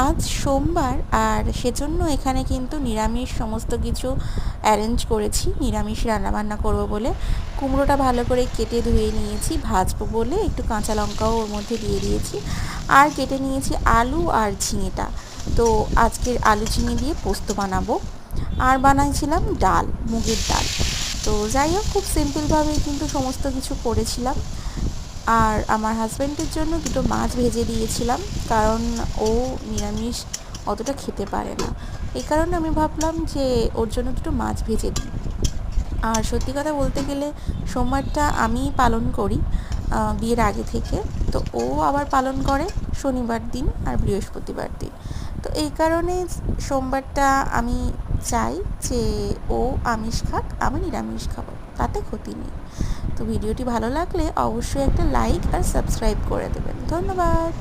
আজ সোমবার আর সেজন্য এখানে কিন্তু নিরামিষ সমস্ত কিছু অ্যারেঞ্জ করেছি। নিরামিষ রান্নাবান্না করব বলে কুমড়োটা ভালো করে কেটে ধুয়ে নিয়েছি, ভাজবো বলে একটু কাঁচা লঙ্কাও ওর মধ্যে দিয়ে দিয়েছি। আর কেটে নিয়েছি আলু আর ঝিঙেটা। তো আজকের আলু ঝিঙে দিয়ে পোস্ত বানাবো। আর বানাইছিলাম ডাল, মুগের ডাল। তো যাই হোক, খুব সিম্পলভাবেই কিন্তু সমস্ত কিছু করেছিলাম। আর আমার হাজব্যান্ডের জন্য দুটো মাছ ভেজে দিয়েছিলাম, কারণ ও নিরামিষ অতটা খেতে পারে না। এই কারণে আমি ভাবলাম যে ওর জন্য দুটো মাছ ভেজে দিই। আর সত্যি কথা বলতে গেলে সোমবারটা আমিই পালন করি বিয়ের আগে থেকে। তো ও আবার পালন করে শনিবার দিন আর বৃহস্পতিবার দিন। তো এই কারণে সোমবারটা আমি চাই যে ও আমিষ খাক, আমি নিরামিষ খাবো, তাতে ক্ষতি নেই। তো ভিডিওটি ভালো লাগলে অবশ্যই একটা লাইক আর সাবস্ক্রাইব করে দেবেন। ধন্যবাদ।